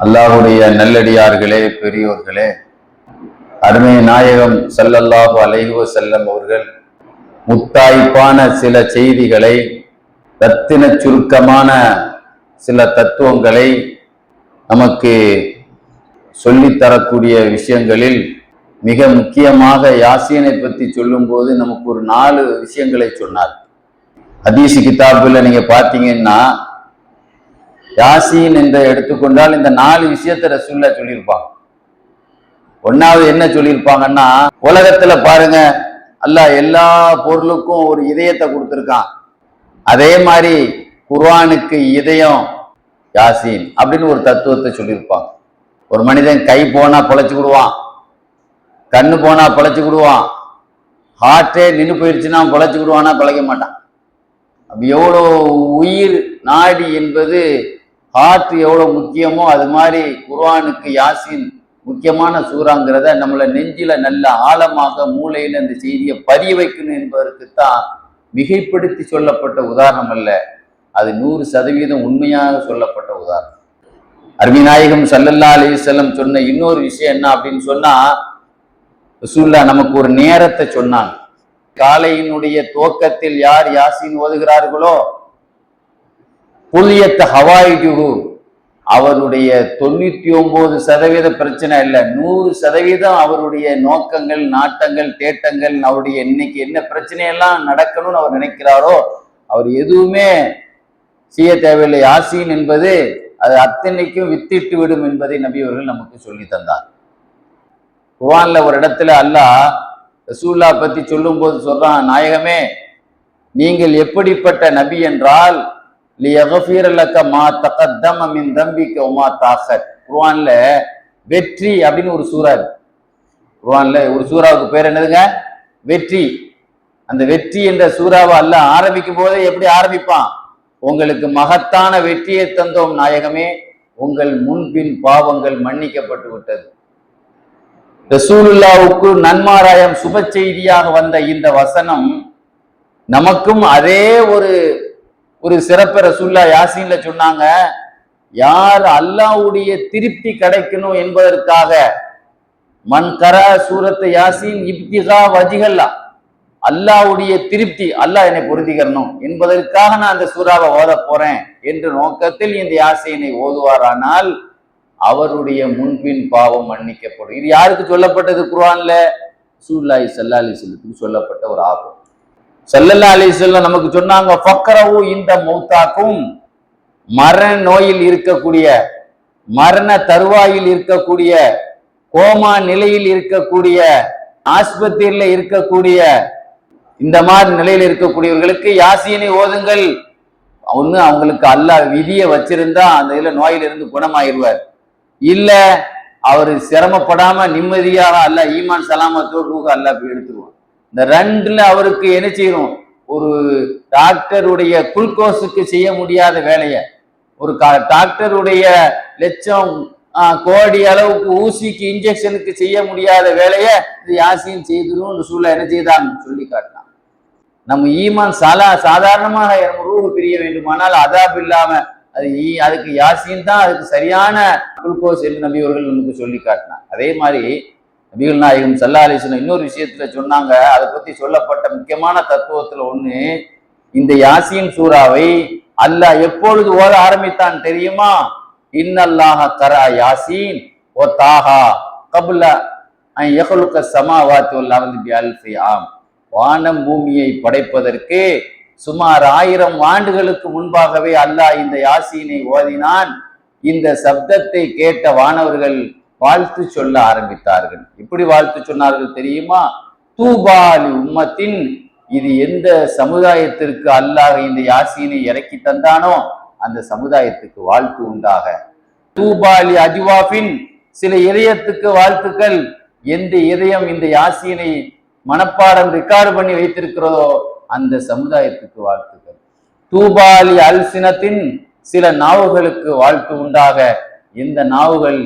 அல்லாஹ்வுடைய நல்லடியார்களே, பெரியோர்களே, அருமை நாயகம் ஸல்லல்லாஹு அலைஹி வஸல்லம் அவர்கள் முத்தாய்ப்பான சில செய்திகளை, ரத்தின சுருக்கமான சில தத்துவங்களை நமக்கு சொல்லித்தரக்கூடிய விஷயங்களில் மிக முக்கியமாக யாசீனை பற்றி சொல்லும்போது நமக்கு ஒரு 4 விஷயங்களை சொன்னார். ஹதீஸ் கிதாபுல நீங்க பார்த்தீங்கன்னா யாசீன் என்று எடுத்துக்கொண்டால் இந்த 4 விஷயத்தை ரசூலுல்லாஹ் சொல்லியிருப்பாங்க. ஒன்னாவது என்ன சொல்லியிருப்பாங்கன்னா, உலகத்துல பாருங்க, அல்லாஹ் எல்லா பொருளுக்கும் ஒரு இதயத்தை கொடுத்துருக்கான். அதே மாதிரி குர்ஆனுக்கு இதயம் யாசீன் அப்படின்னு ஒரு தத்துவத்தை சொல்லியிருப்பாங்க. ஒரு மனிதன் கை போனா பொழைச்சுக்கிடுவான், கண்ணு போனா பொழைச்சுக்கிடுவான், ஹார்ட்டே நின்று போயிடுச்சுன்னா பொழைச்சுக்கிடுவானா? பிழைக்க மாட்டான். அப்ப எவ்வளோ உயிர் நாடி என்பது ஹார்ட் எவ்வளோ முக்கியமோ அது மாதிரி குர்ஆனுக்கு யாசீன் முக்கியமான சூறாங்கிறத நம்மளை நெஞ்சில நல்ல ஆழமாக மூளையில இந்த செய்தியை பதிய வைக்கணும் என்பதற்குத்தான் மிகைப்படுத்தி சொல்லப்பட்ட உதாரணம் அல்ல, அது 100% உண்மையாக சொல்லப்பட்ட உதாரணம். அருமைநாயகம் ஸல்லல்லாஹு அலைஹி வஸல்லம் சொன்ன இன்னொரு விஷயம் என்ன அப்படின்னு சொன்னா, ரசூலுல்லாஹ் நமக்கு ஒரு நேரத்தை சொன்னாங்க. காலையினுடைய துவக்கத்தில் யார் யாசீன் ஓதுகிறார்களோ புலியத்த ஹவாயிஜுஹு, அவருடைய 99% பிரச்சனை இல்லை, 100% அவருடைய நோக்கங்கள், நாட்டங்கள், தேட்டங்கள், அவருடைய இன்னைக்கு என்ன பிரச்சனையெல்லாம் நடக்கணும்னு அவர் நினைக்கிறாரோ அவர் எதுவுமே செய்ய தேவையில்லை. யாசீன் என்பது அது அத்தனைக்கும் வித்திட்டு விடும் என்பதை நபி அவர்கள் நமக்கு சொல்லி தந்தார். குர்ஆன்ல ஒரு இடத்துல அல்லாஹ் ரசூலுல்லாஹ் பத்தி சொல்லும் போது சொல்றான், நாயகமே நீங்கள் எப்படிப்பட்ட நபி என்றால் லியக்ஃபிர லக மா தகத்தம மின் தம்பிக வமா தஅக்கர். குர்ஆன்ல வெற்றி அப்படின்னு ஒரு சூரா இருக்கு. குர்ஆன்ல ஒரு சூறாவுக்கு பேர் என்னதுங்க? வெற்றி. அந்த வெற்றி என்ற சூறாவை அல்லாஹ் ஆரம்பிக்கும் போதே எப்படி ஆரம்பிப்பான்? உங்களுக்கு மகத்தான வெற்றியை தந்தோம் நாயகமே, உங்கள் முன்பின் பாவங்கள் மன்னிக்கப்பட்டு விட்டது. ரசூலுல்லாஹ்வுக்கு நன்மாராயம் சுப செய்தியாக வந்த இந்த வசனம் நமக்கும் அதே ஒரு சிறப்பு ரசூலுல்லாஹ் யாசீன்ல சொன்னாங்க. யார் அல்லாஹ்வுடைய திருப்தி கிடைக்கணும் என்பதற்காக மன் கரா சூரத் யாசீன் இப்திகா வஜ்ஹல்லா, அல்லாஹ்வுடைய திருப்தி, அல்லாஹ் என்னை பொருந்திக்கணும் என்பதற்காக நான் அந்த சூறாவை ஓத போறேன் என்ற நோக்கத்தில் இந்த யாசீனை ஓதுவாரானால் அவருடைய முன்பின் பாவம் மன்னிக்கப்படும். இது யாருக்கு சொல்லப்பட்டது? குர்ஆன்ல ரசூலுல்லாஹி ஸல்லல்லாஹு அலைஹி வஸல்லம் சொல்லப்பட்ட ஒரு ஆகும். ஸல்லல்லாஹு அலைஹி வஸல்லம் நமக்கு சொன்னாங்க, ஃபக்ரவு இந்த மௌத்தாக்கும், மரண நோயில் இருக்கக்கூடிய, மரண தருவாயில் இருக்கக்கூடிய, கோமா நிலையில் இருக்கக்கூடிய, ஆஸ்பத்திரியில இருக்கக்கூடிய, இந்த மாதிரி நிலையில் இருக்கக்கூடியவர்களுக்கு யாசீனை ஓதுங்கள். ஒண்ணு அவங்களுக்கு அல்லாஹ் விதியை வச்சிருந்தா அந்த இதுல நோயிலிருந்து குணமாயிருவார், இல்ல அவரு சிரமப்படாம நிம்மதியாக அல்லாஹ் ஈமான் சலாமத்தோடு ரூஹ அல்லாஹ் எடுத்துருவான். இந்த 2ல அவருக்கு என்ன செய்யணும்? ஒரு டாக்டருடைய குளுக்கோஸுக்கு செய்ய முடியாத வேலையை, ஒரு டாக்டருடைய லட்சம் கோடி அளவுக்கு ஊசிக்கு இன்ஜெக்ஷனுக்கு செய்ய முடியாத வேலையை இது யாசீன் செய்திரும் ரசூலுல்லாஹ் என்ன செய்தாங்க சொல்லி காட்டினான். நம்ம ஈமான் சாதாரணமாக ரூஹு பிரிய வேண்டுமானால் அதாப் இல்லாம அதுக்கு யாசீன் தான் அதுக்கு சரியான குளுக்கோஸ் என்று நபி அவர்கள் நமக்கு சொல்லி காட்டினார். அதே மாதிரி நபிகள் நாயகம் ஸல்லல்லாஹு அலைஹி வஸல்லம் இன்னொரு விஷயத்துல சொன்னாங்க. அதை பத்தி சொல்லப்பட்ட முக்கியமான தத்துவத்துல ஒண்ணு, இந்த யாசீன் சூறாவை அல்லாஹ் எப்பொழுது ஓத ஆரம்பித்தான் தெரியுமா? இன்னல்லாஹ கரா யாசீன் ஓ தாஹா கப்ல அன் யக்லுக ஸமாவாத்தி வல் அர்தி பி அல்ஃபி ஆம், வானம் பூமியை படைப்பதற்கு சுமார் 1000 ஆண்டுகளுக்கு முன்பாகவே அல்லாஹ் இந்த யாசீனை ஓதினான். இந்த சப்தத்தை கேட்ட வானவர்கள் வாழ்த்து சொல்ல ஆரம்பித்தார்கள். எப்படி வாழ்த்து சொன்னார்கள் தெரியுமா? தூபாலி உம்மத்தின், இது எந்த சமுதாயத்திற்கு அல்லாஹ் இந்த யாசீனை இறக்கி தந்தானோ அந்த சமுதாயத்துக்கு வாழ்த்து உண்டாக. தூபாலி அஜ்வாஃபின், சில இதயத்துக்கு வாழ்த்துக்கள், எந்த இதயம் இந்த யாசீனை மனப்பாடம் ரெக்கார்டு பண்ணி வைத்திருக்கிறதோ அந்த சமுதாயத்துக்கு வாழ்த்துக்கள். தூபாலி அல்சினத்தின், சில நாவுகளுக்கு வாழ்த்து உண்டாக, எந்த நாவுகள்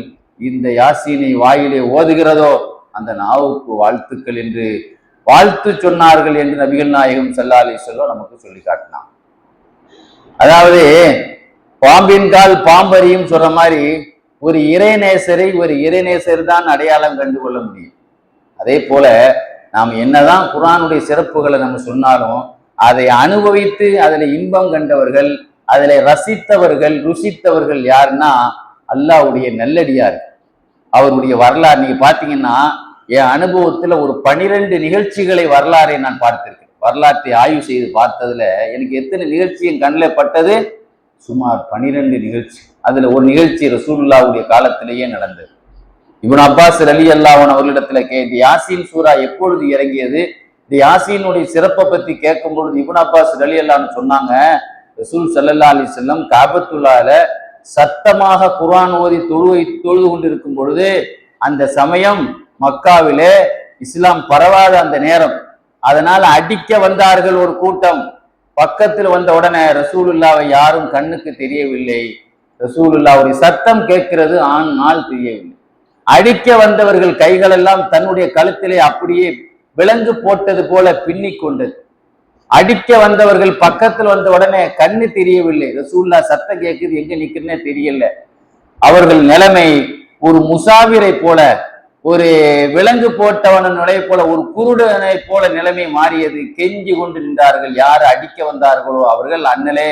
இந்த யாசீனை வாயிலே ஓதுகிறதோ அந்த நாவுக்கு வாழ்த்துக்கள் என்று வாழ்த்து சொன்னார்கள் என்று நபிகள் நாயகம் ஸல்லல்லாஹு அலைஹி வஸல்லம் நமக்கு சொல்லி காட்டினான். அதாவது பாம்பின் கால் பாம்பரியும் சொல்ற மாதிரி ஒரு இறைநேசரை ஒரு இறைநேசர் தான் அடையாளம் கண்டு கொள்ள முடியும். அதே போல நாம் என்னதான் குர்ஆனுடைய சிறப்புகளை நம்ம சொன்னாலும் அதை அனுபவித்து அதில் இன்பம் கண்டவர்கள், அதில் ரசித்தவர்கள், ருசித்தவர்கள் யாருன்னா அல்லாஹ்வுடைய நல்லடியார். அவருடைய வரலாறு நீங்க பாத்தீங்கன்னா, என் அனுபவத்துல ஒரு 12 நிகழ்ச்சிகளை வரலாறை நான் பார்த்திருக்கேன். வரலாற்றை ஆய்வு செய்து பார்த்ததுல எனக்கு எத்தனை நிகழ்ச்சி என் கண்ணில் பட்டது? சுமார் 12 நிகழ்ச்சி. அதுல ஒரு நிகழ்ச்சி ரசூலுல்லாஹ்வுடைய காலத்திலேயே நடந்தது. இப்னு அப்பாஸ் ரலியல்லாஹு அன்ஹு அவர்களிடத்துல இந்த யாசீன் சூரா எப்பொழுது இறங்கியது, இந்த யாசீனுடைய சிறப்பை பத்தி கேட்கும் பொழுது இப்னு அப்பாஸ் ரலியல்லாஹு அன்ஹு சொன்னாங்க, ரசூல் ஸல்லல்லாஹு அலைஹி வஸல்லம் காபத்துல்லாஹ்ல சத்தமாக குர்ஆன் ஓதி தொழுது கொண்டிருக்கும் பொழுது, அந்த சமயம் மக்காவிலே இஸ்லாம் பரவாத அந்த நேரம், அதனால அடிக்க வந்தார்கள் ஒரு கூட்டம். பக்கத்தில் வந்த உடனே ரசூலுல்லாவை யாரும் கண்ணுக்கு தெரியவில்லை. ரசூலுல்லாவுடைய சத்தம் கேட்கிறது, ஆனால் தெரியவில்லை. அடிக்க வந்தவர்கள் கைகளெல்லாம் தன்னுடைய கழுத்திலே அப்படியே விலங்கு போட்டது போல பின்னி கொண்டது. அடிக்க வந்தவர்கள் பக்கத்தில் வந்த உடனே கண்ணு தெரியவில்லை. ரசூலுல்லாஹ் சத்தம் கேட்குது, எங்க நிக்கிறேன்னே தெரியல. அவர்கள் நிலைமை ஒரு முசாவிரை போல, ஒரு விலங்கு போட்டவனை போல, ஒரு குருடனை போல நிலைமை மாறியது. கெஞ்சி கொண்டு நின்றார்கள். யார் அடிக்க வந்தார்களோ அவர்கள், அண்ணலே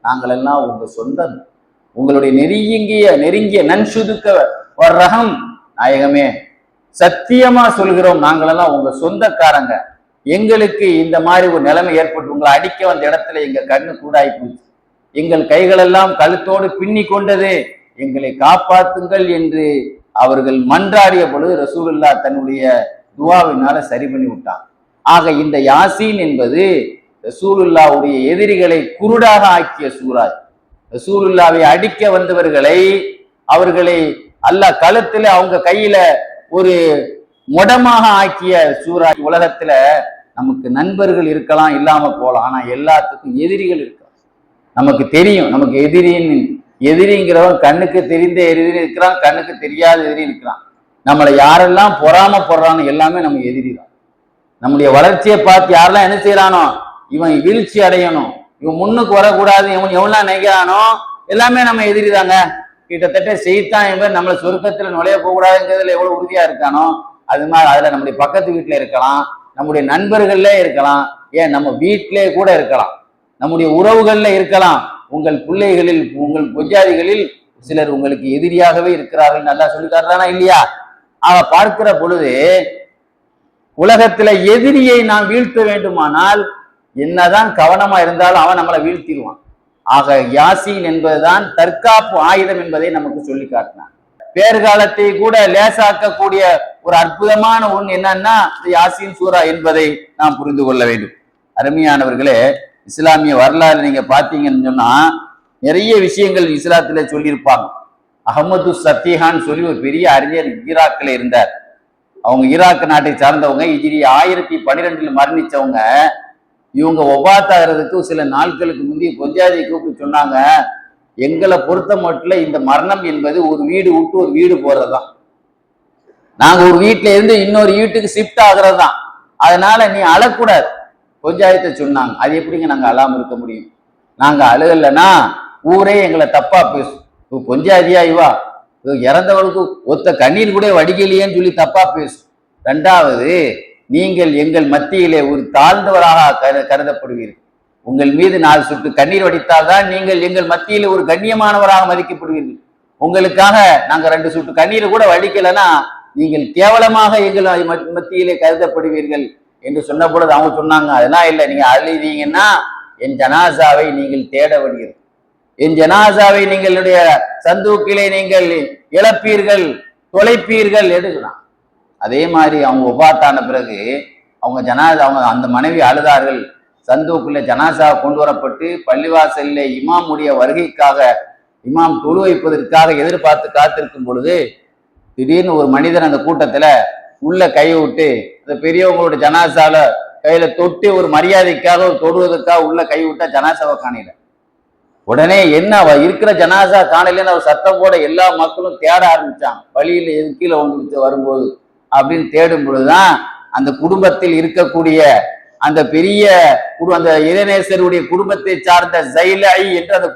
நாங்கள் எல்லாம் உங்க சொந்தம், உங்களுடைய நெருங்கிய நன்சுதுக்க ஒரு ரகம் நாயகமே, சத்தியமா சொல்கிறோம், நாங்களெல்லாம் உங்க சொந்தக்காரங்க. எங்களுக்கு இந்த மாதிரி ஒரு நிலைமை ஏற்பட்டு உங்களை அடிக்க வந்த இடத்துல எங்க கண்ணு கூடாய் போச்சு, எங்கள் கைகளெல்லாம் கழுத்தோடு பின்னி கொண்டது, எங்களை காப்பாத்துங்கள் என்று அவர்கள் மன்றாடிய பொழுது ரசூலுல்லாஹ் தன்னுடைய துவாவினால சரி பண்ணி விட்டான். ஆக இந்த யாசீன் என்பது ரசூலுல்லாஹ்வுடைய எதிரிகளை குருடாக ஆக்கிய சூரா. ரசூலுல்லாவை அடிக்க வந்தவர்களை, அவர்களை அல்லாஹ் கழுத்துல அவங்க கையில ஒரு முடமாக ஆக்கிய சூரா. உலகத்துல நமக்கு நண்பர்கள் இருக்கலாம், இல்லாம போலாம், ஆனா எல்லாத்துக்கும் எதிரிகள் இருக்கலாம். நமக்கு தெரியும், நமக்கு எதிரிங்கிறவன் கண்ணுக்கு தெரிந்த எதிரி இருக்கிறான், கண்ணுக்கு தெரியாத எதிரி இருக்கிறான். நம்மளை யாரெல்லாம் பொறாமப்படுறானோ எல்லாமே நம்ம எதிரி தான். நம்முடைய வளர்ச்சியை பார்த்து யாரெல்லாம் என்ன செய்யறானோ, இவன் வீழ்ச்சி அடையணும், இவன் முன்னுக்கு வரக்கூடாது, இவன் எவ்வளவு நினைக்கிறானோ எல்லாமே நம்ம எதிரி தாங்க. கிட்டத்தட்ட செய்தான் என்பது நம்மளை சொர்க்கத்துல நுழைய போகக்கூடாதுங்கிறதுல எவ்வளவு உறுதியா இருக்கானோ அது மாதிரி அதுல நம்முடைய பக்கத்து வீட்டுல இருக்கலாம், நம்முடைய நண்பர்கள்ல இருக்கலாம், ஏன் நம்ம வீட்டிலே கூட இருக்கலாம், நம்முடைய உறவுகள்ல இருக்கலாம். உங்கள் பிள்ளைகளில், உங்கள் பொஜாதிகளில் சிலர் உங்களுக்கு எதிரியாகவே இருக்கிறார்கள், நல்லா சொல்லிக்காரதானா இல்லையா? ஆக பார்க்கிற பொழுது உலகத்துல எதிரியை நாம் வீழ்த்த வேண்டுமானால் என்னதான் கவனமா இருந்தாலும் அவன் நம்மளை வீழ்த்திடுவான். ஆக யாசீன் என்பதுதான் தற்காப்பு ஆயுதம் என்பதை நமக்கு சொல்லி காட்டினான். பேர்காலத்தை கூட லேசாக்கக்கூடிய ஒரு அற்புதமான ஒன்று என்னன்னா யாசீன் சூரா என்பதை நாம் புரிந்து கொள்ள வேண்டும். அருமையானவர்களே, இஸ்லாமிய வரலாறு நீங்க பாத்தீங்கன்னு சொன்னா நிறைய விஷயங்கள் இஸ்லாத்துல சொல்லியிருப்பாங்க. அஹமது சத்திஹான் சொல்லி ஒரு பெரிய அறிஞர் ஈராக்கில் இருந்தார். அவங்க ஈராக் நாட்டை சார்ந்தவங்க, ஹிஜ்ரி 1012 மரணிச்சவங்க. இவங்க ஒபாத்தாகிறதுக்கு சில நாட்களுக்கு முந்தைய பொஞ்சாதியை கூப்பிட்டு சொன்னாங்க, எங்களை பொறுத்த மட்டும் இந்த மரணம் என்பது ஒரு வீடு விட்டு ஒரு வீடு போறதுதான், நாங்க ஒரு வீட்டுல இருந்து இன்னொரு வீட்டுக்கு ஷிஃப்ட் ஆகுறது தான், அதனால நீ அழக்கூடாது பொஞ்சாயத்தை சொன்னாங்க. அது எப்படிங்க நாங்க அழாம இருக்க முடியும்? நாங்க அழுகலைன்னா ஊரே எங்களை தப்பா பேசும். பொஞ்சாதியா இவா இறந்தவளுக்கு ஒத்த கண்ணீர் கூட வடிக்கலையேன்னு சொல்லி தப்பா பேசும். ரெண்டாவது, நீங்கள் எங்கள் மத்தியிலே ஒரு தாழ்ந்தவராக கருதப்படுவீர்கள். உங்கள் மீது 4 சொட்டு கண்ணீர் வடித்தால்தான் நீங்கள் எங்கள் மத்தியிலே ஒரு கண்ணியமானவராக மதிக்கப்படுவீர்கள். உங்களுக்காக நாங்க 2 சொட்டு கண்ணீர் கூட வடிக்கலைன்னா நீங்கள் கேவலமாக எங்கள் மத்தியிலே கருதப்படுவீர்கள் என்று சொன்ன பொழுது அவங்க சொன்னாங்க, அதெல்லாம் இல்லை, நீங்க அழுதீங்கன்னா என் ஜனாசாவை நீங்கள் தேட வருவீர்கள், என் ஜனாசாவை நீங்களுடைய சந்தூக்கிலே நீங்கள் இழப்பீர்கள், தொலைப்பீர்கள் எடுக்கலாம். அதே மாதிரி அவங்க ஒபாத்தான பிறகு அவங்க அவங்க அந்த மனைவி அழுதார்கள். சந்தூக்குள்ள ஜனாசா கொண்டு வரப்பட்டு பள்ளிவாசலில் இமாமுடைய வருகைக்காக, இமாம் தொழு வைப்பதற்காக எதிர்பார்த்து காத்திருக்கும் பொழுது திடீர்னு ஒரு மனிதன் அந்த கூட்டத்துல உள்ள கை விட்டு, அந்த பெரியவங்களோட ஜனாசால கையில தொட்டு ஒரு மரியாதைக்காக ஒரு தொடுவதற்காக உள்ள கை விட்டா ஜனாசாவை காணல. உடனே என்ன இருக்கிற ஜனாசா காணலன்னு அவர் சத்தம் போட எல்லா மக்களும் தேட ஆரம்பிச்சாங்க. வழியில கீழே வந்துச்சு வரும்போது அப்படின்னு தேடும் பொழுதுதான் அந்த குடும்பத்தில் இருக்கக்கூடிய அந்த பெரிய அந்த இறைநேசருடைய குடும்பத்தை சார்ந்த ஜைலாயி என்ற அந்த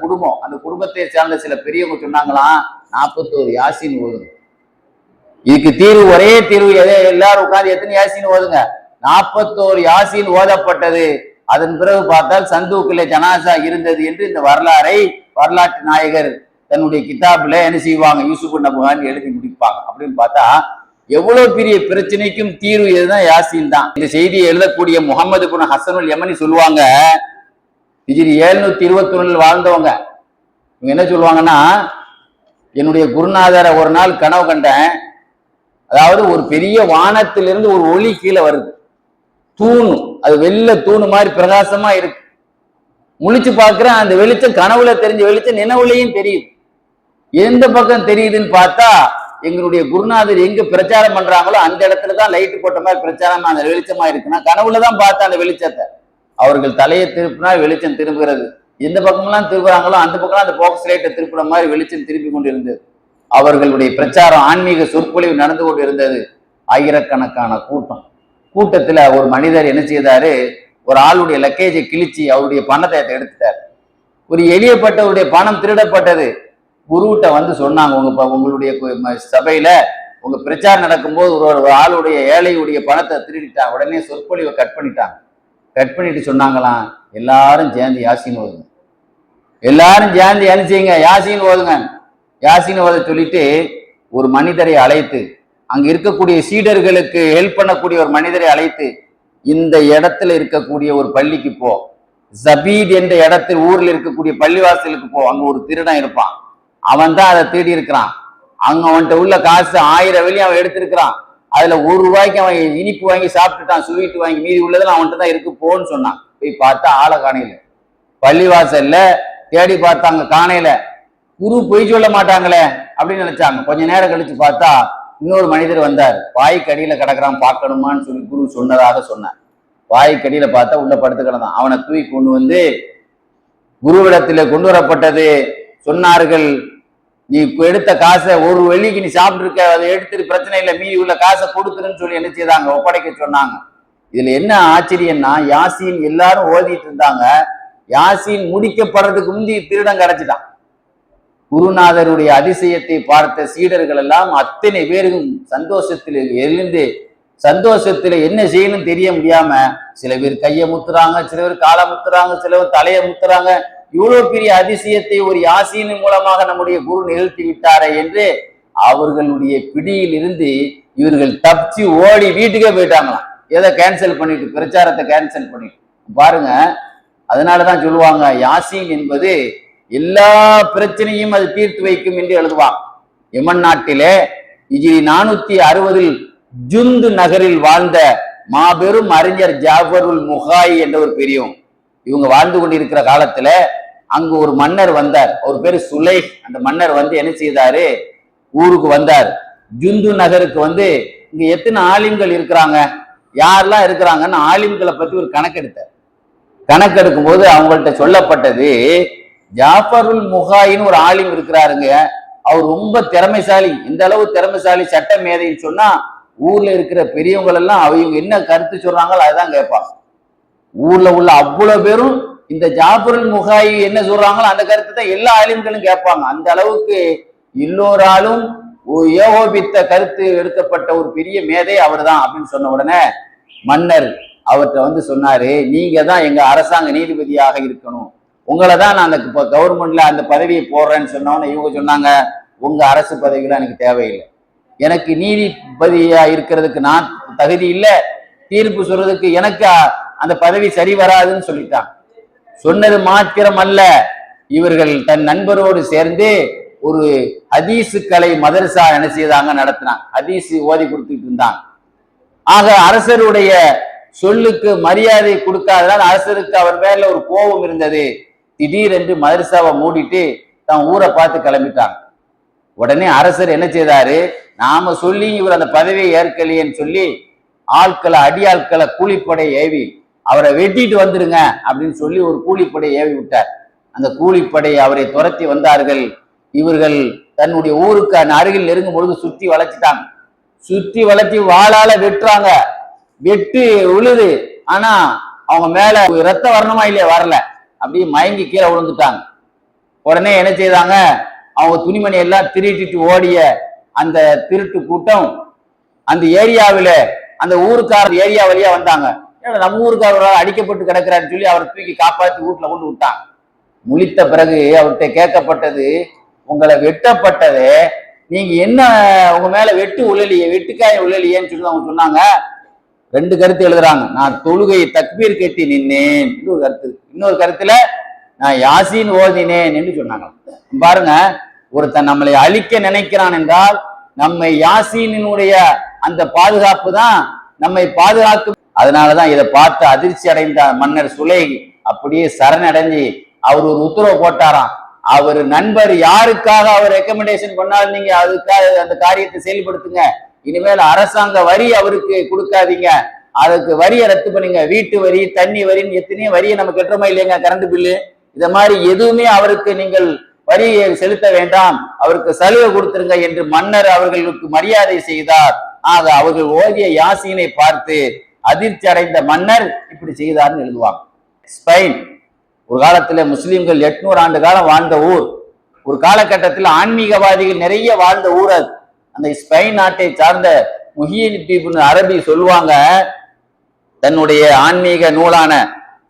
குடும்பத்தை சார்ந்த சில பெரியவங்க சொன்னாங்களாம், 41 யாசின் ஓதுங்க. இதுக்கு தீர்வு, ஒரே தீர்வு, எல்லாரும் உட்கார்ந்து எத்தனை யாசின் ஓதுங்க? 41 யாசின் ஓதப்பட்டது. அதன் பிறகு பார்த்தால் சந்தூக்கிலே ஜனாசா இருந்தது என்று இந்த வரலாற்று நாயகர் தன்னுடைய கிதாபில் என்ன செய்வாங்க, யூசுப் நபுகான்னு எழுதி முடிப்பாங்க. அப்படின்னு பார்த்தா எவ்வளவு பெரிய பிரச்சனைக்கும் தீர்வு எதுதான்? யாசின் தான். இந்த செய்தியை எழுதக்கூடிய முகமது பின் ஹசனுல் யமனி சொல்லுவாங்க, ஹிஜ்ரி 721 வாழ்ந்தவங்க. இவங்க என்ன சொல்லுவாங்கன்னா, என்னுடைய குருநாதரை ஒரு நாள் கனவு கண்டேன். அதாவது ஒரு பெரிய வானத்திலிருந்து ஒரு ஒளி கீழே வருது, தூணு, அது வெள்ளை தூணு மாதிரி பிரகாசமா இருக்கு. முழிச்சு பார்க்கிறேன், அந்த வெளிச்சம் கனவுல தெரிஞ்ச வெளிச்சம் நினைவுலையும் தெரியுது. எந்த பக்கம் தெரியுதுன்னு பார்த்தா, எங்களுடைய குருநாதர் எங்க பிரச்சாரம் பண்றாங்களோ அந்த இடத்துலதான் லைட்டு போட்ட மாதிரி பிரச்சாரமா அந்த வெளிச்சமா இருக்குன்னா, கனவுலதான் பார்த்தா அந்த வெளிச்சத்தை. அவர்கள் தலையை திருப்பினா வெளிச்சம் திரும்புகிறது, எந்த பக்கம்லாம் திரும்புறாங்களோ அந்த பக்கம் அந்த போக்கஸ் லைட்டை திருப்பின மாதிரி வெளிச்சம் திருப்பி கொண்டு இருந்தது. அவர்களுடைய பிரச்சாரம், ஆன்மீக சொற்பொழிவு நடந்து கொண்டு இருந்தது. ஆயிரக்கணக்கான கூட்டத்துல ஒரு மனிதர் என்ன செய்தாரு, ஒரு ஆளுடைய லக்கேஜை கிழிச்சு அவருடைய பணத்தை எடுத்துட்டார். ஒரு எளியப்பட்டவருடைய பணம் திருடப்பட்டது. குருவிட்ட வந்து சொன்னாங்க, உங்களுடைய சபையில உங்க பிரச்சாரம் நடக்கும்போது ஒரு ஆளுடைய ஏழையுடைய பணத்தை திருடிட்டாங்க. உடனே சொற்பொழிவை கட் பண்ணிட்டு சொன்னாங்களாம், எல்லாரும் சேர்ந்து யாசின் ஓதுங்க, எல்லாரும் சேர்ந்து என்ன செய்யுங்க, யாசின் ஓதுங்க. யாசின் ஓத சொல்லிட்டு ஒரு மனிதரை அழைத்து, அங்க இருக்கக்கூடிய சீடர்களுக்கு ஹெல்ப் பண்ணக்கூடிய ஒரு மனிதரை அழைத்து, இந்த இடத்துல இருக்கக்கூடிய ஒரு பள்ளிக்கு போ, ஜபீத் என்ற இடத்தில் ஊரில் இருக்கக்கூடிய பள்ளிவாசலுக்கு போ, அங்க ஒரு திருடன் இருப்பான், அவன் தான் அதை தேடி இருக்கிறான், அங்க அவன்கிட்ட உள்ள காசு 1000 வெள்ளி அவன் எடுத்திருக்கிறான், அதுல 1 ரூபாய்க்கு அவன் இனிப்பு வாங்கி சாப்பிட்டுட்டான், ஸ்வீட் வாங்கி, மீதி உள்ளதெல்லாம் அவன்கிட்ட தான் இருக்கு, போன்னு சொன்னான். போய் பார்த்தா ஆளை காணையில, பள்ளிவாசல்ல தேடி பார்த்தாங்க, காணையில. குரு பொய் சொல்ல மாட்டாங்களே அப்படின்னு நினைச்சாங்க. கொஞ்ச நேரம் கழிச்சு பார்த்தா இன்னொரு மனிதர் வந்தார், வாய்க்கடியில கிடக்குறான், பார்க்கணுமான்னு சொல்லி குரு சொன்னதாக சொன்னார். வாய்க்கடியில பார்த்தா உள்ள படுத்து கிடந்தான். அவனை தூக்கி கொண்டு வந்து குருவிடத்துல கொண்டு வரப்பட்டது. சொன்னார்கள், நீ எடுத்த காசை 1 வெள்ளிக்கு நீ சாப்பிட்டு இருக்க, அதை எடுத்துட்டு பிரச்சனை இல்லை, மீதி உள்ள காசை கொடுத்துருன்னு சொல்லி என்ன செய்தாங்க, ஒப்படைக்க சொன்னாங்க. இதுல என்ன ஆச்சரியம்னா, யாசின் எல்லாரும் ஓதிட்டு இருந்தாங்க, யாசின் முடிக்கப்படுறதுக்கு முந்தி திருடன் கிடைச்சிட்டான். குருநாதருடைய அதிசயத்தை பார்த்த சீடர்கள் எல்லாம் அத்தனை பேருக்கும் சந்தோஷத்தில் எழுந்து, சந்தோஷத்துல என்ன செய்யணும் தெரிய முடியாம சில பேர் கையை முத்துறாங்க, சில பேர் காலை முத்துறாங்க, சில பேர் தலையை முத்துறாங்க. இவ்வளவு பெரிய அதிசயத்தை ஒரு யாசின் மூலமாக நம்முடைய குரு நிகழ்த்தி விட்டாரே என்று அவர்களுடைய பிடியில் இருந்து இவர்கள் தப்பிச்சு ஓடி வீட்டுக்கே போயிட்டாங்களாம். எதை கேன்சல் பண்ணிட்டு, பிரச்சாரத்தை கேன்சல் பண்ணிட்டு. பாருங்க, அதனாலதான் சொல்லுவாங்க, யாசின் என்பது எல்லா பிரச்சனையும் அது தீர்த்து வைக்கும் என்று எழுதுவாங்க. யமன் நாட்டிலே ஹிஜ்ரி 460 ஜுந்து நகரில் வாழ்ந்த மாபெரும் அறிஞர் ஜாஃபருல் முகாய் என்ற ஒரு பெரியவங்க, இவங்க வாழ்ந்து கொண்டிருக்கிற காலத்துல அங்கு ஒரு மன்னர் வந்தார், அவர் பேரு சுலைஹ். அந்த மன்னர் வந்து என்ன செய்தாரு, ஊருக்கு வந்தார், ஜுந்து நகருக்கு வந்து இங்க எத்தனை ஆலிம்கள் இருக்கிறாங்க, யாரெல்லாம் இருக்கிறாங்கன்னு ஆலிம்களை பத்தி ஒரு கணக்கெடுத்தார். கணக்கெடுக்கும் போது அவங்கள்ட்ட சொல்லப்பட்டது, ஜாஃபருல் முகாயின்னு ஒரு ஆலிம் இருக்கிறாருங்க, அவர் ரொம்ப திறமைசாலி. இந்த அளவு திறமைசாலி, சட்ட மேதைன்னு சொன்னா ஊர்ல இருக்கிற பெரியவங்க எல்லாம் அவங்க என்ன கருத்து சொல்றாங்களோ அதுதான் கேட்பாங்க. ஊர்ல உள்ள அவ்வளவு பேரும் இந்த ஜாஃபருல் முகாயி என்ன சொல்றாங்களோ அந்த கருத்து தான் எல்லா ஆலிம்களும் கேட்பாங்க. அந்த அளவுக்கு எல்லோராலும் ஏகோபித்த கருத்து எடுக்கப்பட்ட ஒரு பெரிய மேதை அவர் தான் அப்படின்னு சொன்ன உடனே மன்னர் அவர்கிட்ட வந்து சொன்னாரு, நீங்க தான் எங்க அரசாங்க நீதிபதியாக இருக்கணும், உங்களை தான் நான் அந்த கவர்மெண்ட்ல அந்த பதவியை போடுறேன்னு சொன்னோன்னு இவங்க சொன்னாங்க, உங்க அரசு பதவியெல்லாம் எனக்கு தேவையில்லை, எனக்கு நீதிபதியா இருக்கிறதுக்கு நான் தகுதி இல்லை, தீர்ப்பு சொல்றதுக்கு எனக்கு அந்த பதவி சரி வராதுன்னு சொல்லிட்டாங்க. சொன்னது மாத்திரம் அல்ல, இவர்கள் தன் நண்பரோடு சேர்ந்து ஒரு ஹதீசு கலை மதரசா என்ன செய்தாங்க, நடத்தினாங்க. ஹதீஸ் ஓதி கொடுத்துட்டு இருந்தாங்க. ஆக அரசருடைய சொல்லுக்கு மரியாதை கொடுக்காததால் அரசருக்கு அவர் மேல ஒரு கோபம் இருந்தது. திடீரென்று மதரசாவை மூடிட்டு தான் ஊரை பார்த்து கிளம்பிட்டாங்க. உடனே அரசர் என்ன செய்தாரு, நாம சொல்லி இவர் அந்த பதவியை ஏற்கலையேன்னு சொல்லி ஆட்களை, அடியாட்களை கூலிப்படை ஏவி அவரை வெட்டிட்டு வந்துருங்க அப்படின்னு சொல்லி ஒரு கூலிப்படை ஏவி விட்டார். அந்த கூலிப்படை அவரை துரத்தி வந்தார்கள். இவர்கள் தன்னுடைய ஊருக்கு அருகில் நெருங்கும் பொழுது சுற்றி வளைச்சிட்டாங்க. சுற்றி வளைச்சி வாளால வெட்டுறாங்க. வெட்டு விழுது, ஆனா அவங்க மேல ரத்தம் வரணுமா இல்லையா, வரல, அப்படியே மயங்கி கீழே விழுந்துட்டாங்க. உடனே என்ன செய்தாங்க, அவங்க துணிமணி எல்லாம் திருட்டிட்டு ஓடிய அந்த திருட்டு கூட்டம் அந்த ஏரியாவில அந்த ஊருக்கார ஏரியா வழியா வந்தாங்க. நம்ம ஊருக்காரர் அடிக்கப்பட்டு கிடக்கிறான்னு சொல்லி அவரை தூக்கி காப்பாற்றி வீட்டுல கொண்டு விட்டாங்க. முழித்த பிறகு அவர்கிட்ட கேட்கப்பட்டது, உங்களை வெட்டப்பட்டது நீங்க என்ன உங்க மேல வெட்டு உள்ளலியே, வெட்டுக்காய உள்ளலியேன்னு சொல்லி அவங்க சொன்னாங்க. ரெண்டு கருத்து எழுதுறாங்க. நான் தொழுகை தக்பீர் கட்டி நின்னேன் ஒரு கருத்து, இன்னொரு கருத்துல நான் யாசீன் ஓதினேன் என்று சொன்னாங்க. பாருங்க, ஒருத்தன் நம்மளை அழிக்க நினைக்கிறான் என்றால் நம்மை யாசீனுடைய அந்த பாதுகாப்பு தான் நம்மை பாதுகாக்கும். அதனாலதான் இதை பார்த்து அதிர்ச்சி அடைந்த மன்னர் சுலை அப்படியே சரணடைஞ்சு அவர் ஒரு உத்தரவு போட்டாராம். அவர் நண்பர் யாருக்காக அவர் ரெக்கமெண்டேஷன் பண்ணாலும் நீங்க அதுக்காக அந்த காரியத்தை செயல்படுத்துங்க. இனிமேல் அரசாங்க வரி அவருக்கு கொடுக்காதீங்க, அதுக்கு வரியை ரத்து பண்ணுங்க. வீட்டு வரி, தண்ணி வரின்னு எத்தனையோ வரியை நம்ம கட்டுறோமா இல்லைங்க, கரண்ட் பில்லு, இத மாதிரி எதுவுமே அவருக்கு நீங்கள் வரியை செலுத்த வேண்டாம், அவருக்கு சலுகை கொடுத்துருங்க என்று மன்னர் அவர்களுக்கு மரியாதை செய்தார். ஆக அவர்கள் ஓதிய யாசீனை பார்த்து அதிர்ச்சி அடைந்த மன்னர் இப்படி செய்தார்னு எழுதுவாங்க. ஸ்பெயின் ஒரு காலத்துல முஸ்லிம்கள் 800 ஆண்டு காலம் வாழ்ந்த ஊர். ஒரு காலகட்டத்தில் ஆன்மீகவாதிகள் நிறைய வாழ்ந்த ஊர் அது. அந்த ஸ்பெயின் நாட்டை சார்ந்த முஹியீன் அரபி சொல்லுவாங்க, தன்னுடைய ஆன்மீக நூலான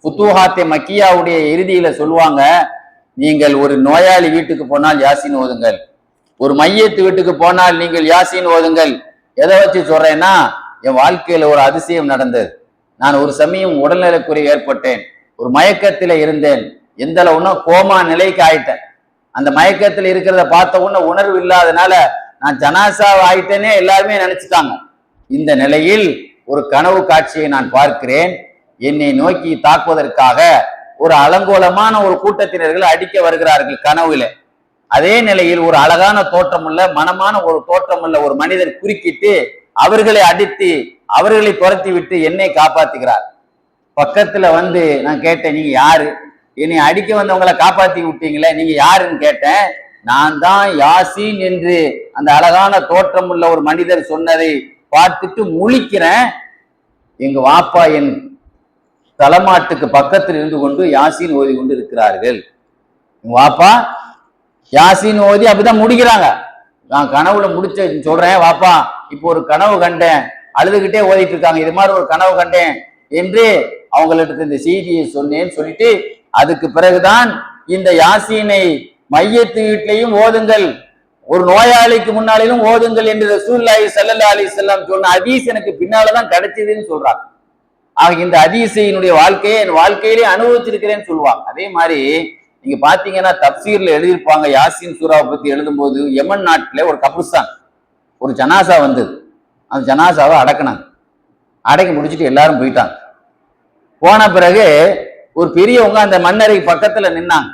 ஃபுதூஹாத்தே மக்கியாவுடைய இறுதியில சொல்லுவாங்க, நீங்கள் ஒரு நோயாளி வீட்டுக்கு போனால் யாசீன் ஓதுங்கள், ஒரு மையத்து வீட்டுக்கு போனால் நீங்கள் யாசீன் ஓதுங்கள். எதை வச்சு சொல்றேன்னா, என் வாழ்க்கையில ஒரு அதிசயம் நடந்தது. நான் ஒரு சமயம் உடல்நலக்குறைவு ஏற்பட்டேன், ஒரு மயக்கத்துல இருந்தேன், எந்த அளவுன்னா கோமா நிலைக்கு ஆயிட்டேன். அந்த மயக்கத்துல இருக்கிறத பார்த்த உடனே உணர்வு இல்லாதனால நான் ஜனாசா ஆயிட்டேனே எல்லாருமே நினைச்சிட்டாங்க. இந்த நிலையில் ஒரு கனவு காட்சியை நான் பார்க்கிறேன். என்னை நோக்கி தாக்குவதற்காக ஒரு அலங்கோலமான ஒரு கூட்டத்தினர்கள் அடிக்க வருகிறார்கள் கனவுல. அதே நிலையில் ஒரு அழகான தோற்றமுள்ள மனமான ஒரு தோற்றமுள்ள ஒரு மனிதர் குறுக்கிட்டு அவர்களை அடித்து அவர்களை துரத்தி விட்டு என்னை காப்பாத்துகிறார். பக்கத்துல வந்து நான் கேட்டேன், நீங்க யாரு? என்னை அடிக்க வந்தவங்களை காப்பாத்தி விட்டீங்களே, நீங்க யாருன்னு கேட்டேன். நான் தான் யாசீன் என்று அந்த அழகான தோற்றம் உள்ள ஒரு மனிதர் சொன்னதை பார்த்துட்டு முழிக்கிறேன். எங்க வாப்பா என் தலைமாட்டுக்கு பக்கத்தில் இருந்து கொண்டு யாசீன் ஓதி கொண்டு இருக்கிறார்கள். வாப்பா யாசீன் ஓதி அப்படிதான் முடிக்கிறாங்க. நான் கனவுல முடிச்ச சொல்றேன், வாப்பா இப்போ ஒரு கனவு கண்டேன், அழுதுகிட்டே ஓதிட்டு இருக்காங்க, இது மாதிரி ஒரு கனவு கண்டேன் என்று அவங்களுக்கு இந்த செய்தியை சொன்னேன்னு சொல்லிட்டு, அதுக்கு பிறகுதான் இந்த யாசீனை மையத்து வீட்டிலையும் ஓதுங்கள், ஒரு நோயாளிக்கு முன்னாலும் ஓதுங்கள் என்று ரசூலுல்லாஹி ஸல்லல்லாஹு அலைஹி வஸல்லம் சொன்ன ஹதீஸ் எனக்கு பின்னாலதான் கிடைச்சதுன்னு சொல்றாங்க. ஆக இந்த ஹதீஸினுடைய வாழ்க்கையை என் வாழ்க்கையிலே அனுபவிச்சிருக்கிறேன்னு சொல்லுவாங்க. அதே மாதிரி நீங்க பாத்தீங்கன்னா தப்சீர்ல எழுதியிருப்பாங்க, யாசீன் சூராவை பத்தி எழுதும் போது யமன் நாட்டுல ஒரு கப்ரிஸ்தான் ஒரு ஜனாசா வந்தது. அந்த ஜனாசாவை அடக்கினாங்க. அடக்கி முடிச்சுட்டு எல்லாரும் போயிட்டாங்க. போன பிறகு ஒரு பெரியவங்க அந்த மன்னரை பக்கத்துல நின்னாங்க.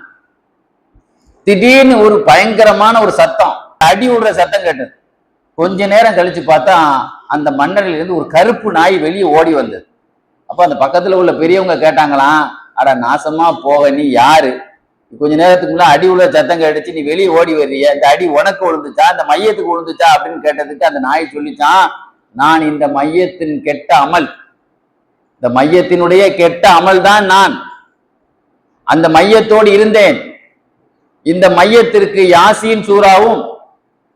திடீர்னு ஒரு பயங்கரமான ஒரு சத்தம், அடி விடுற சத்தம் கேட்டது. கொஞ்ச நேரம் கழிச்சு பார்த்தா அந்த மன்னரில் இருந்து ஒரு கருப்பு நாய் வெளியே ஓடி வந்தது. அப்ப அந்த பக்கத்துல உள்ள பெரியவங்க கேட்டாங்களாம், அட நாசமா போக, நீ யாரு? கொஞ்ச நேரத்துக்கு முன்னாடி அடி உள்ள சத்தம் கேட்டுச்சு, நீ வெளியே ஓடி வர்றிய, இந்த அடி உனக்கு விழுந்துச்சா இந்த மையத்துக்கு விழுந்துச்சா அப்படின்னு கேட்டதுக்கு அந்த நாய் சொல்லிச்சான், நான் இந்த மையத்தின் கெட்ட அமல், இந்த மையத்தினுடைய கெட்ட அமல் தான் நான். அந்த மையத்தோடு இருந்தேன். இந்த மையத்திற்கு யாசீன் சூறாவும்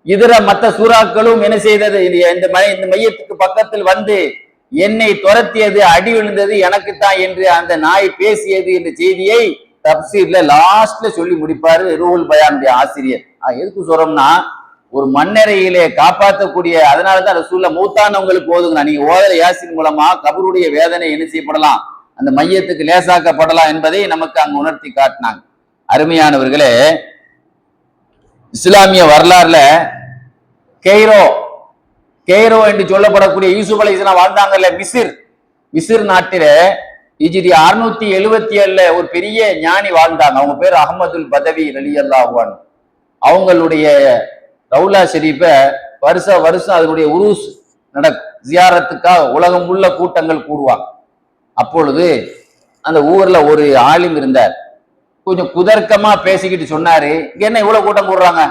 இதர மற்ற சூறாக்களும் என்ன செய்தது, இந்த மையத்துக்கு பக்கத்தில் வந்து என்னை துரத்தியது, அடி விழுந்தது எனக்குத்தான் என்று அந்த நாய் பேசியது என்ற செய்தியை தப்சீர்ல லாஸ்ட்ல சொல்லி முடிப்பாரு ரூஹுல் பயானுடைய ஆசிரியர். எதுக்கு சொல்றோம்னா, ஒரு மண்ணறையிலே காப்பாற்றக்கூடிய, அதனாலதான் ரசூலுல்லாஹ் மூத்தானவங்களுக்கு ஓதுங்க, நீங்க ஓதல யாசின் மூலமா கபருடைய வேதனை என்ன செய்யப்படலாம், அந்த மையத்துக்கு லேசாக்கப்படலாம் என்பதை நமக்கு அங்கு உணர்த்தி காட்டினாங்க. அருமையானவர்களே, இஸ்லாமிய வரலாறுல கெய்ரோ என்று சொல்லப்படக்கூடிய யூசுப் அலைஹிஸ்ஸலாம் வாழ்ந்தாங்கல்ல, மிஸ்ர் நாட்டில ஹிஜ்ரி 677 ஒரு பெரிய ஞானி வாழ்ந்தாங்க. அவங்க பேர் அஹ்மதுல் பதவி ரலியல்லாஹு அன்ஹு. அவங்களுடைய ரவுலா ஷெரீஃபை வருஷம் அதனுடைய உருஸ் ஜியாரத்துக்காக உலகம் உள்ள கூட்டங்கள் கூடுவாங்க. அப்பொழுது அந்த ஊர்ல ஒரு ஆலிம் இருந்தார். கொஞ்சம் குதர்க்கமா பேசிக்கிட்டு சொன்னாரு, இங்க என்ன இவ்வளவு கூட்டம் கூடுறாங்க,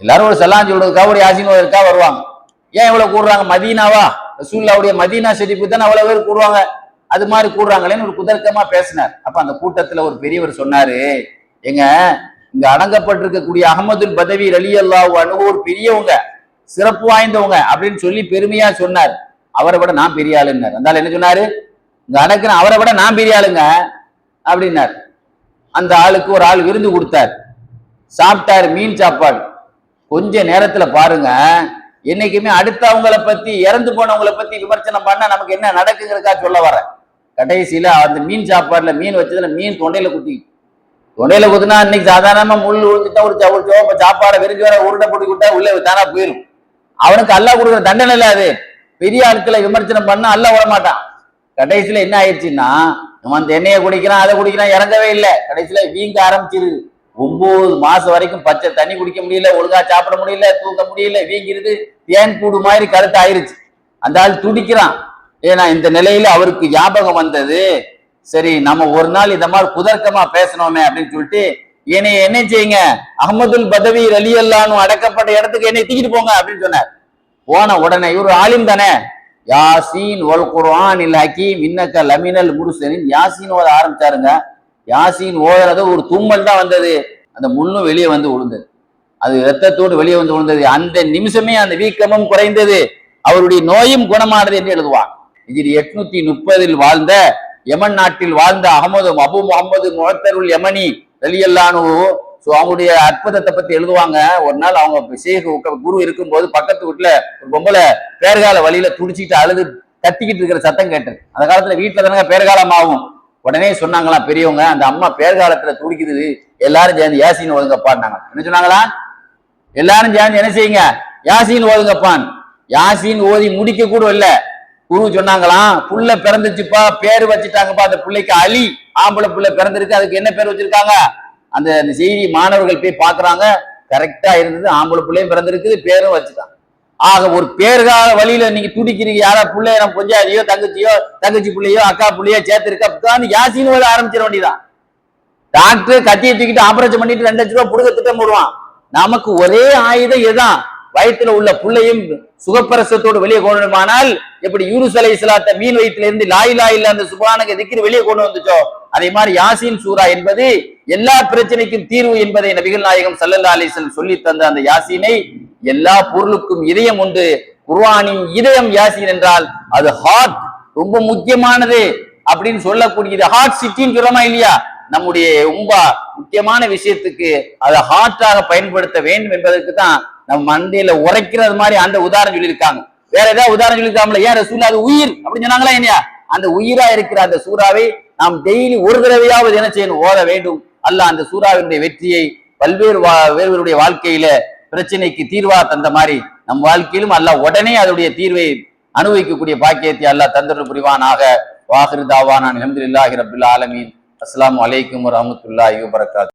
எல்லாரும் ஒரு சலாஞ்சி விடுறதுக்காக ஒரு யாசினுவதற்காக வருவாங்க, ஏன் இவ்வளவு கூடுறாங்க, மதீனாவா, ரசூலுல்லாஹ்வுடைய மதீனா ஷெரீஃபு தானே அவ்வளவு பேர் கூடுவாங்க, அது மாதிரி கூடுறாங்களேன்னு ஒரு குதர்க்கமா பேசினார். அப்ப அந்த கூட்டத்துல ஒரு பெரியவர் சொன்னாரு, எங்க இங்க அடங்கப்பட்டிருக்கக்கூடிய அகமதுல் பதவி ரலியல்லாஹு அன்ஹு ஒரு பெரியவங்க, சிறப்பு வாய்ந்தவங்க அப்படின்னு சொல்லி பெருமையா சொன்னார். அவரை விட நான் பெரிய ஆளுன்னார். அந்த என்ன சொன்னாரு? இங்க அடக்குற அவரை விட நான் பெரிய ஆளுங்க அப்படின்னார். அந்த ஆளுக்கு ஒரு ஆள் விருந்து கொடுத்தார், சாப்பிட்டாரு, மீன் சாப்பாடு. கொஞ்ச நேரத்துல பாருங்க, என்னைக்குமே அடுத்தவங்களை பத்தி, இறந்து போனவங்களை பத்தி விமர்சனம் பண்ணா நமக்கு என்ன நடக்குங்கிறக்கா சொல்ல வர. கடைசியில அந்த மீன் சாப்பாடுல மீன் வச்சதுல மீன் தொண்டையில குத்துனா இன்னைக்கு சாதாரணமா முள் விழுந்துட்டா ஒரு சாப்பாடை விரிஞ்சு வர உருண்டை போட்டு விட்டா உள்ள தானா போயிடும். அவனுக்கு அல்லாஹ் கொடுக்குற தண்டனை இல்ல அது. பெரிய ஆட்களை விமர்சனம் பண்ணா அல்லாஹ் விட மாட்டான். கடைசியில என்ன ஆயிடுச்சுன்னா, நம்ம அந்த எண்ணெயை குடிக்கிறான், அதை குடிக்கிறான், இறங்கவே இல்லை. கடைசியில வீங்க ஆரம்பிச்சிரு. 9 மாசம் வரைக்கும் பச்சை தண்ணி குடிக்க முடியல, ஒழுங்கா சாப்பிட முடியல, தூக்க முடியல, வீங்கிருது, தேன் கூடு மாதிரி கருத்து ஆயிருச்சு. அந்த ஆள் துடிக்கிறான். ஏன்னா இந்த நிலையில அவருக்கு ஞாபகம் வந்தது, சரி நம்ம ஒரு நாள் இந்த மாதிரி குதர்க்கமா பேசணுமே அப்படின்னு சொல்லிட்டு, என்னைய என்ன செய்யுங்க, அஹ்மதுல் பதவி ரலியல்லாஹு அன்ஹு அடக்கப்பட்ட இடத்துக்கு என்னை தூக்கிட்டு போங்க அப்படின்னு சொன்னார். போன உடனே இவரு ஆலிம் தானே, யாசீன் வல் குர்ஆனில் ஹகீம் இன்னக லமினல் முர்சலின், யாசீன் ஓத ஆரம்பிச்சாருங்க. யாசீன் ஓதுறது ஒரு தும்மல் தான் வந்தது, அந்த முள்ளும் வெளியே வந்து விழுந்தது, அது இரத்தத்தோடு வெளியே வந்து விழுந்தது. அந்த நிமிஷமே அந்த வீக்கமும் குறைந்தது, அவருடைய நோயும் குணமானது என்று எழுதுவார். இதில் 830 வாழ்ந்த யமன் நாட்டில் வாழ்ந்த அபு முகமது முஹத்தருல் யமனி ரலியல்லாஹு அன்ஹு அவங்களுடைய அற்புதத்தை பத்தி எழுதுவாங்க. ஒரு நாள் அவங்க ஷேக் குரு இருக்கும்போது பக்கத்து வீட்டுல ஒரு பொம்பளை பேர்கால வழியில துடிச்சிட்டு அழுது கத்திக்கிட்டு இருக்கிற சத்தம் கேட்டது. அந்த காலத்துல வீட்டுல தானே பேர்காலம் ஆகும். உடனே சொன்னாங்களாம் பெரியவங்க, அந்த அம்மா பேர்காலத்துல துடிக்குது, எல்லாரும் சேர்ந்து யாசீன் ஓதுங்கப்பான்னாங்க. என்ன சொன்னாங்களா? எல்லாரும் சேர்ந்து என்ன செய்யுங்க, யாசீன் ஓதுங்கப்பான். யாசீன் ஓதி முடிக்க கூட இல்ல, குரு சொன்னாங்களாம், புள்ள பிறந்துச்சுப்பா, பேரு வச்சுட்டாங்கப்பா, அந்த பிள்ளைக்கு அலி, ஆம்பளை புள்ள பிறந்திருக்கு, அதுக்கு என்ன பேர் வச்சிருக்காங்க? அந்த செய்தி மாணவர்கள் போய் பாக்குறாங்க, கரெக்டா இருந்தது, ஆம்பளை பிள்ளையும் பிறந்திருக்குது, பேரும் வச்சுட்டாங்க. ஆக ஒரு பேர்கால வழியில நீங்க துடிக்கிறீங்க, யாரா பிள்ளைய நம்ம பொஞ்சாதியோ தங்கச்சி பிள்ளையோ அக்கா பிள்ளையோ சேர்த்திருக்க, யாசீன் ஓத ஆரம்பிச்சிட வேண்டியதான். டாக்டர் கத்தியை தூக்கிட்டு ஆபரேஷன் பண்ணிட்டு 2 லட்சம் ரூபாய் புடுக திட்டம் போடுவான். நமக்கு ஒரே ஆயுதம் இதுதான், வயிற்றுல உள்ள புள்ளையும் சுகப்பிரசத்தோடு வெளியே கொண்டுமானால், எப்படி யூனுஸ் அலைஹிஸ்ஸலாத்தை மீன் வயிற்றுல இருந்து லா இலாஹ இல்லல்லாஹ் அந்த சுப்ஹானக திக்ர் வெளியே கொண்டு வந்துச்சோ, அதே மாதிரி யாசீன் சூரா என்பது எல்லா பிரச்சனைக்கும் தீர்வு என்பதை நபிகள் நாயகம் ஸல்லல்லாஹு அலைஹி வஸல்லம் சொல்லி தந்த அந்த யாசீனை, எல்லா பொருளுக்கும் இதயம் உண்டு, குர்ஆனின் இதயம் யாசீன் என்றால் அது ஹார்ட், ரொம்ப முக்கியமானது அப்படின்னு சொல்லக்கூடியது. ஹார்ட் சிட்டின்னு சொல்றோமா இல்லையா? நம்முடைய ரொம்ப முக்கியமான விஷயத்துக்கு அதை ஹார்ட்டாக பயன்படுத்த வேண்டும் என்பதற்கு தான் நம்ம மண்டையில உரைக்கிறது மாதிரி அந்த உதாரணம் சொல்லியிருக்காங்க. வேற ஏதாவது உதாரணம் சொல்லியிருக்காங்களா? ஏன் ரசூல் அது உயிர் அப்படின்னு சொன்னாங்களா? இல்லையா? அந்த உயிரா இருக்கிற அந்த சூறாவை நாம் டெய்லி ஒரு தடவையாவது என்ன செய்யணும், ஓத வேண்டும். அல்லாஹ் அந்த சூறாவினுடைய வெற்றியை வேறுவருடைய வாழ்க்கையில பிரச்சனைக்கு தீர்வா தந்த மாதிரி நம் வாழ்க்கையிலும் அல்லாஹ் உடனே அதனுடைய தீர்வை அனுபவிக்கக்கூடிய பாக்கியத்தை அல்லாஹ் தந்தருள் புரிவானாக. வாஹிரு தாவானா அல்ஹம்துலில்லாஹி ரப்பில் ஆலமீன். அஸ்ஸலாமு அலைக்கும் வரஹ்மத்துல்லாஹி வபரகாத்துஹு.